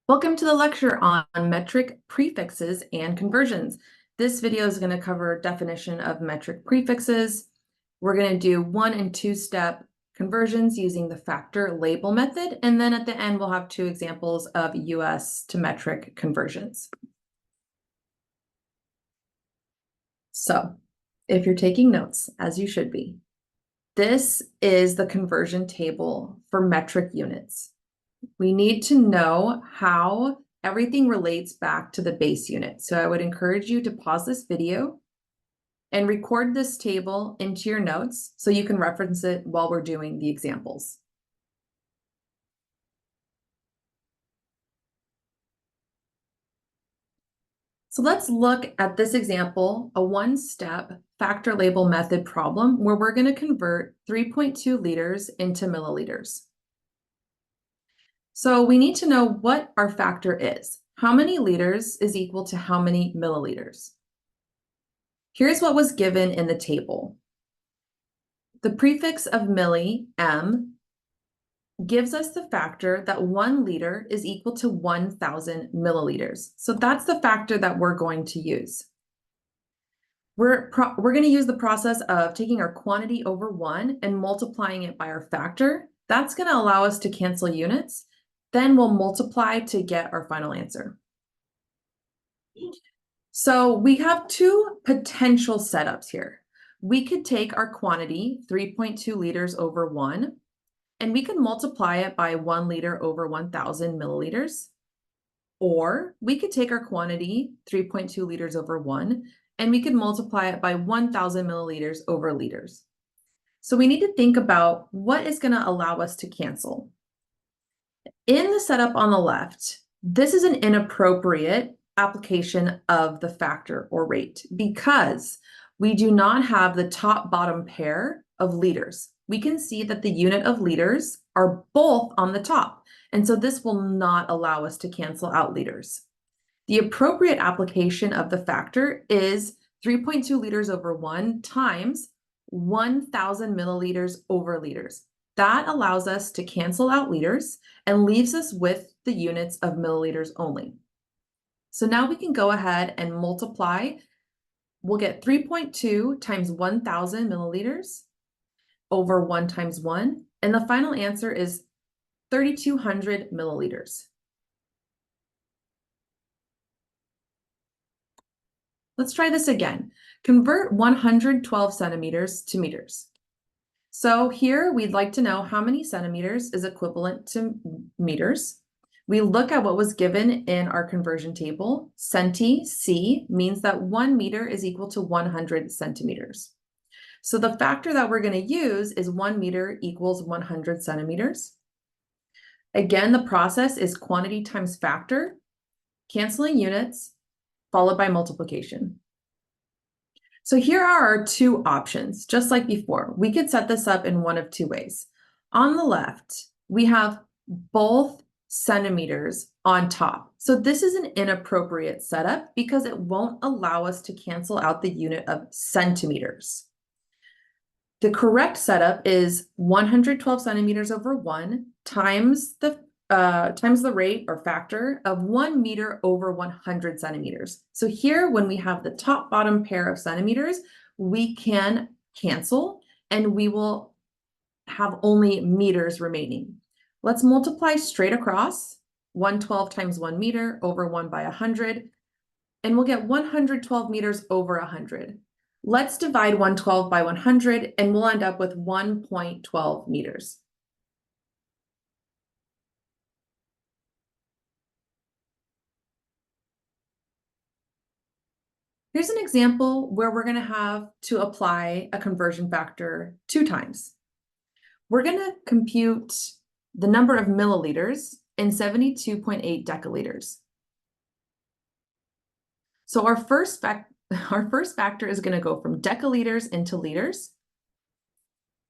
Welcome to the lecture on metric prefixes and conversions. This video is going to cover definition of metric prefixes. We're going to do 1 and 2 step conversions using the factor label method. And then at the end, we'll have 2 examples of US to metric conversions. So if you're taking notes, as you should be, this is the conversion table for metric units. We need to know how everything relates back to the base unit. So I would encourage you to pause this video and record this table into your notes so you can reference it while we're doing the examples. So let's look at this example, a one-step factor label method problem where we're going to convert 3.2 liters into milliliters. So we need to know what our factor is. How many liters is equal to how many milliliters? Here's what was given in the table. The prefix of milli, m, gives us the factor that 1 liter is equal to 1,000 milliliters. So that's the factor that we're going to use. We're going to use the process of taking our quantity over 1 and multiplying it by our factor. That's going to allow us to cancel units. Then we'll multiply to get our final answer. So we have 2 potential setups here. We could take our quantity, 3.2 liters over 1, and we can multiply it by 1 liter over 1,000 milliliters. Or we could take our quantity, 3.2 liters over 1, and we could multiply it by 1,000 milliliters over liters. So we need to think about what is going to allow us to cancel. In the setup on the left, this is an inappropriate application of the factor or rate because we do not have the top-bottom pair of liters. We can see that the unit of liters are both on the top, and so this will not allow us to cancel out liters. The appropriate application of the factor is 3.2 liters over 1 times 1,000 milliliters over liters. That allows us to cancel out liters and leaves us with the units of milliliters only. So now we can go ahead and multiply. We'll get 3.2 times 1,000 milliliters over 1 times 1. And the final answer is 3,200 milliliters. Let's try this again. Convert 112 centimeters to meters. So here we'd like to know how many centimeters is equivalent to meters. We look at what was given in our conversion table. Centi, C, means that 1 meter is equal to 100 centimeters. So the factor that we're going to use is 1 meter equals 100 centimeters. Again, the process is quantity times factor, canceling units, followed by multiplication. So here are our 2 options, just like before. We could set this up in one of 2 ways. On the left, we have both centimeters on top. So this is an inappropriate setup because it won't allow us to cancel out the unit of centimeters. The correct setup is 112 centimeters over 1 times the rate or factor of 1 meter over 100 centimeters. So here, when we have the top bottom pair of centimeters, we can cancel and we will have only meters remaining. Let's multiply straight across 112 times 1 meter over 1 by 100, and we'll get 112 meters over 100. Let's divide 112 by 100, and we'll end up with 1.12 meters. Here's an example where we're going to have to apply a conversion factor 2 times. We're going to compute the number of milliliters in 72.8 deciliters. So our first factor is going to go from deciliters into liters.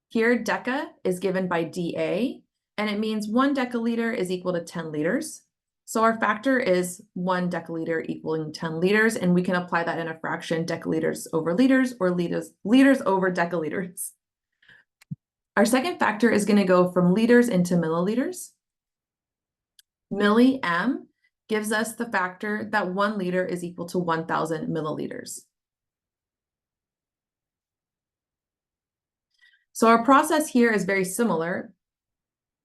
Here, deca is given by dA, and it means 1 deciliter is equal to 10 liters. So our factor is 1 deciliter equaling 10 liters, and we can apply that in a fraction, deciliters over liters or liters over deciliters. Our second factor is going to go from liters into milliliters. Milli, M, gives us the factor that 1 liter is equal to 1,000 milliliters. So our process here is very similar.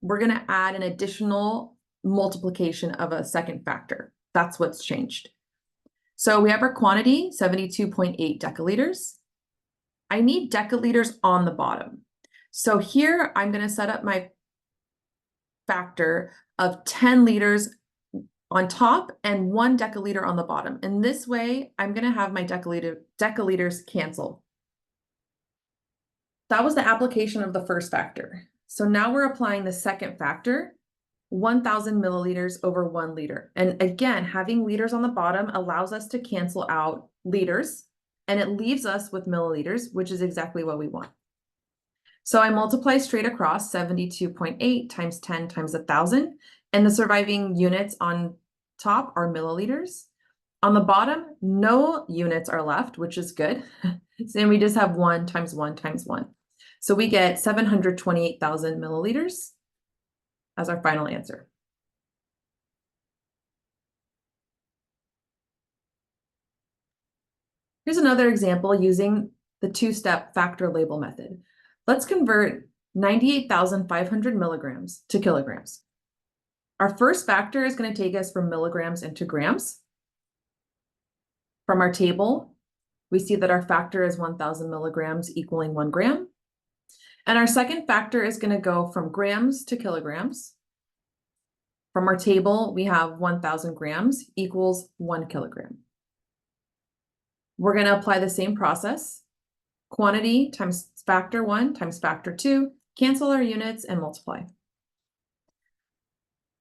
We're going to add an additional multiplication of a second factor. That's what's changed. So we have our quantity, 72.8 deciliters. I need deciliters on the bottom. So here I'm going to set up my factor of 10 liters on top and 1 deciliter on the bottom. And this way, I'm going to have my deciliters cancel. That was the application of the first factor. So now we're applying the second factor, 1,000 milliliters over 1 liter. And again, having liters on the bottom allows us to cancel out liters, and it leaves us with milliliters, which is exactly what we want. So I multiply straight across 72.8 times 10 times 1,000, and the surviving units on top are milliliters. On the bottom, no units are left, which is good. So we just have 1 times 1 times 1. So we get 728,000 milliliters as our final answer. Here's another example using the two-step factor label method. Let's convert 98,500 milligrams to kilograms. Our first factor is going to take us from milligrams into grams. From our table, we see that our factor is 1,000 milligrams equaling 1 gram. And our second factor is going to go from grams to kilograms. From our table, we have 1,000 grams equals 1 kilogram. We're going to apply the same process. Quantity times factor 1 times factor 2, cancel our units and multiply.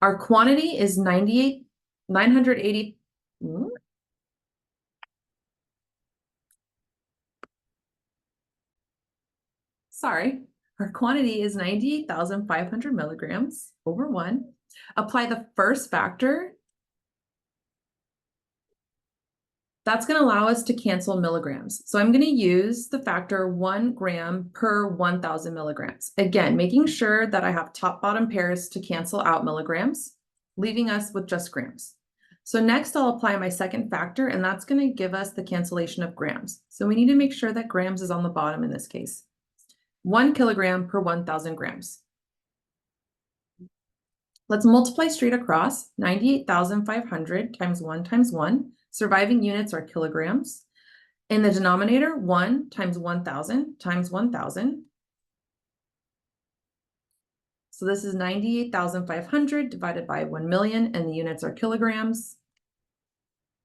Our quantity is 980. Sorry, our quantity is 98,500 milligrams over 1. Apply the first factor. That's going to allow us to cancel milligrams. So I'm going to use the factor 1 gram per 1,000 milligrams. Again, making sure that I have top-bottom pairs to cancel out milligrams, leaving us with just grams. So next I'll apply my second factor, and that's going to give us the cancellation of grams. So we need to make sure that grams is on the bottom in this case. 1 kilogram per 1,000 grams. Let's multiply straight across 98,500 times 1 times 1. Surviving units are kilograms. In the denominator, 1 times 1,000 times 1,000. So this is 98,500 divided by 1 million, and the units are kilograms.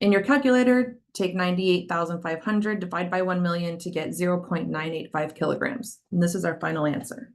In your calculator, take 98,500, divide by 1 million to get 0.985 kilograms. And this is our final answer.